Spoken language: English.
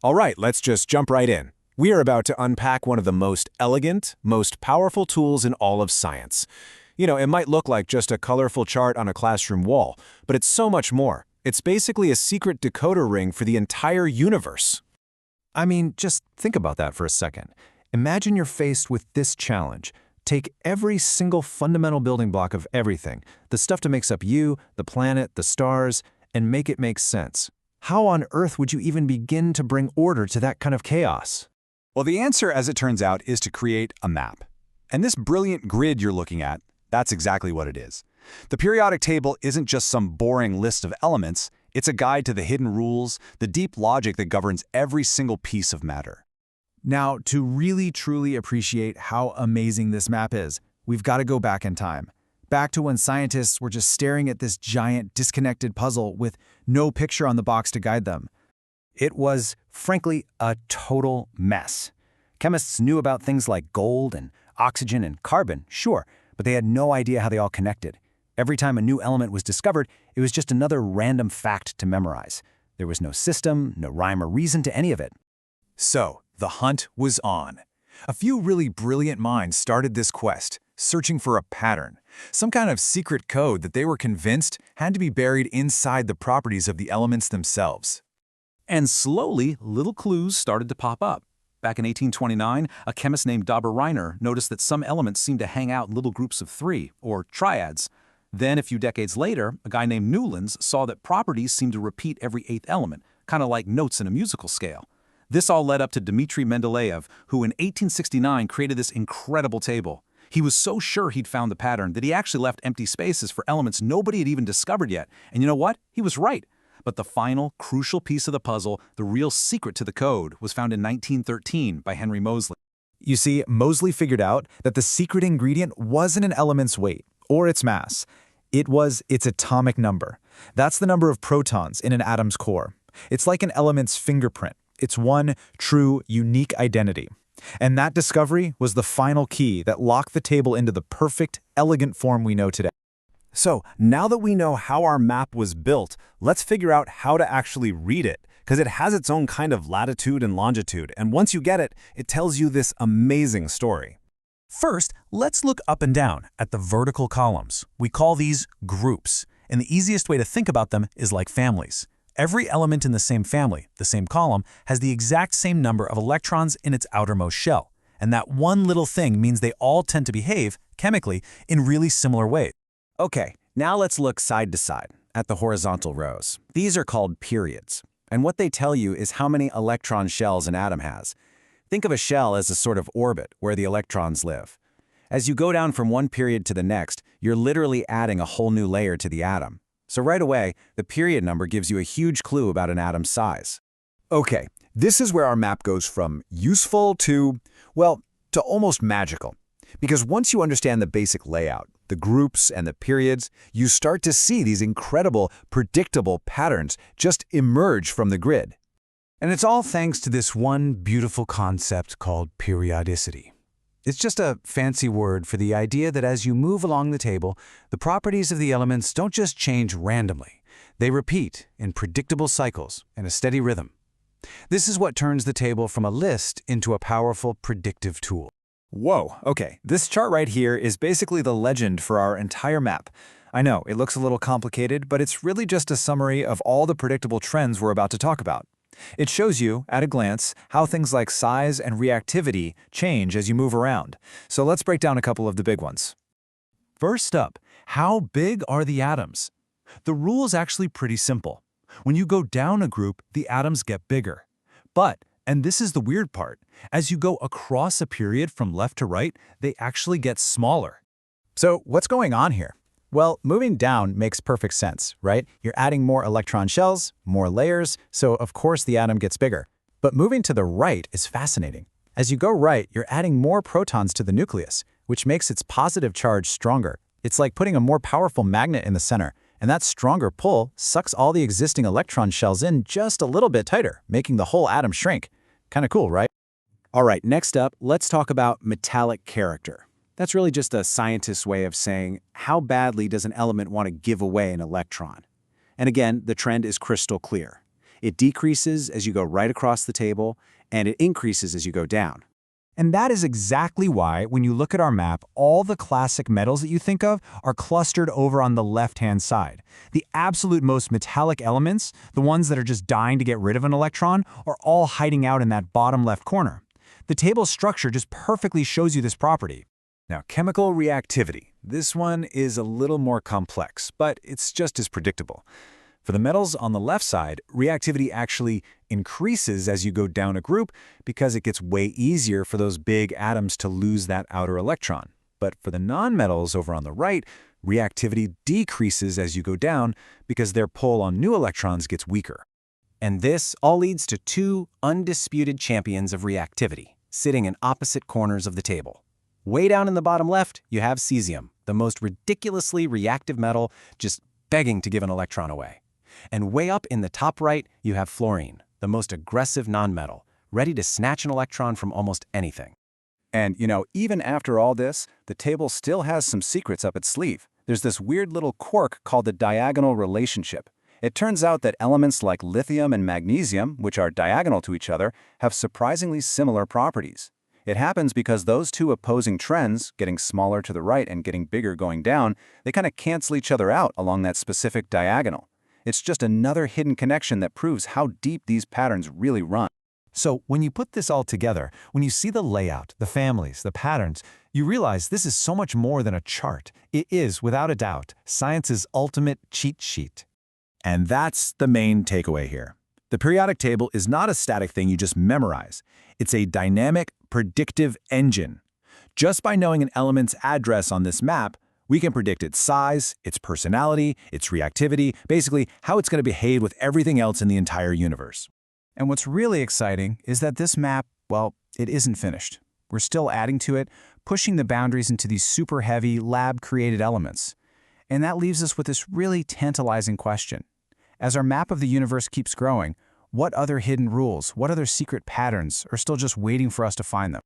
All right, let's just jump right in. We are about to unpack one of the most elegant, most powerful tools in all of science. It might look like just a colorful chart on a classroom wall, but it's so much more. It's basically a secret decoder ring for the entire universe. I mean, just think about that for a second. Imagine you're faced with this challenge. Take every single fundamental building block of everything, the stuff that makes up you, the planet, the stars, and make it make sense. How on earth would you even begin to bring order to that kind of chaos? Well, the answer, as it turns out, is to create a map. And this brilliant grid you're looking at, that's exactly what it is. The periodic table isn't just some boring list of elements, it's a guide to the hidden rules, the deep logic that governs every single piece of matter. Now, to really truly appreciate how amazing this map is, we've got to go back in time. Back to when scientists were just staring at this giant, disconnected puzzle with no picture on the box to guide them. It was, frankly, a total mess. Chemists knew about things like gold and oxygen and carbon, sure, but they had no idea how they all connected. Every time a new element was discovered, it was just another random fact to memorize. There was no system, no rhyme or reason to any of it. So, the hunt was on. A few really brilliant minds started this quest, searching for a pattern, some kind of secret code that they were convinced had to be buried inside the properties of the elements themselves. And slowly, little clues started to pop up. Back in 1829, a chemist named Reiner noticed that some elements seemed to hang out in little groups of three, or triads. Then, a few decades later, a guy named Newlands saw that properties seemed to repeat every eighth element, kind of like notes in a musical scale. This all led up to Dmitry Mendeleev, who in 1869 created this incredible table. He was so sure he'd found the pattern that he actually left empty spaces for elements nobody had even discovered yet. And you know what? He was right. But the final, crucial piece of the puzzle, the real secret to the code, was found in 1913 by Henry Moseley. You see, Moseley figured out that the secret ingredient wasn't an element's weight or its mass. It was its atomic number. That's the number of protons in an atom's core. It's like an element's fingerprint. It's one true, unique identity. And that discovery was the final key that locked the table into the perfect, elegant form we know today. So, now that we know how our map was built, let's figure out how to actually read it, because it has its own kind of latitude and longitude, and once you get it, it tells you this amazing story. First, let's look up and down at the vertical columns. We call these groups, and the easiest way to think about them is like families. Every element in the same family, the same column, has the exact same number of electrons in its outermost shell, and that one little thing means they all tend to behave, chemically, in really similar ways. Okay, now let's look side to side at the horizontal rows. These are called periods, and what they tell you is how many electron shells an atom has. Think of a shell as a sort of orbit where the electrons live. As you go down from one period to the next, you're literally adding a whole new layer to the atom. So right away, the period number gives you a huge clue about an atom's size. Okay, this is where our map goes from useful to, well, to almost magical. Because once you understand the basic layout, the groups and the periods, you start to see these incredible, predictable patterns just emerge from the grid. And it's all thanks to this one beautiful concept called periodicity. It's just a fancy word for the idea that as you move along the table, the properties of the elements don't just change randomly. They repeat in predictable cycles in a steady rhythm. This is what turns the table from a list into a powerful predictive tool. Whoa, okay, this chart right here is basically the legend for our entire map. I know, it looks a little complicated, but it's really just a summary of all the predictable trends we're about to talk about. It shows you, at a glance, how things like size and reactivity change as you move around. So let's break down a couple of the big ones. First up, how big are the atoms? The rule is actually pretty simple. When you go down a group, the atoms get bigger. But, and this is the weird part, as you go across a period from left to right, they actually get smaller. So what's going on here? Well, moving down makes perfect sense, right? You're adding more electron shells, more layers, so of course the atom gets bigger. But moving to the right is fascinating. As you go right, you're adding more protons to the nucleus, which makes its positive charge stronger. It's like putting a more powerful magnet in the center, and that stronger pull sucks all the existing electron shells in just a little bit tighter, making the whole atom shrink. Kind of cool, right? All right, next up, let's talk about metallic character. That's really just a scientist's way of saying how badly does an element want to give away an electron. And again, the trend is crystal clear. It decreases as you go right across the table, and it increases as you go down. And that is exactly why, when you look at our map, all the classic metals that you think of are clustered over on the left-hand side. The absolute most metallic elements, the ones that are just dying to get rid of an electron, are all hiding out in that bottom left corner. The table's structure just perfectly shows you this property. Now, chemical reactivity. This one is a little more complex, but it's just as predictable. For the metals on the left side, reactivity actually increases as you go down a group because it gets way easier for those big atoms to lose that outer electron. But for the nonmetals over on the right, reactivity decreases as you go down because their pull on new electrons gets weaker. And this all leads to two undisputed champions of reactivity, sitting in opposite corners of the table. Way down in the bottom left, you have cesium, the most ridiculously reactive metal, just begging to give an electron away. And way up in the top right, you have fluorine, the most aggressive nonmetal, ready to snatch an electron from almost anything. And, even after all this, the table still has some secrets up its sleeve. There's this weird little quirk called the diagonal relationship. It turns out that elements like lithium and magnesium, which are diagonal to each other, have surprisingly similar properties. It happens because those two opposing trends, getting smaller to the right and getting bigger going down, they kind of cancel each other out along that specific diagonal. It's just another hidden connection that proves how deep these patterns really run. So when you put this all together, when you see the layout, the families, the patterns, you realize this is so much more than a chart. It is, without a doubt, science's ultimate cheat sheet. And that's the main takeaway here. The periodic table is not a static thing you just memorize. It's a dynamic, predictive engine. Just by knowing an element's address on this map, we can predict its size, its personality, its reactivity, basically how it's going to behave with everything else in the entire universe. And what's really exciting is that this map, well, it isn't finished. We're still adding to it, pushing the boundaries into these super heavy, lab-created elements. And that leaves us with this really tantalizing question. As our map of the universe keeps growing, what other hidden rules, what other secret patterns are still just waiting for us to find them?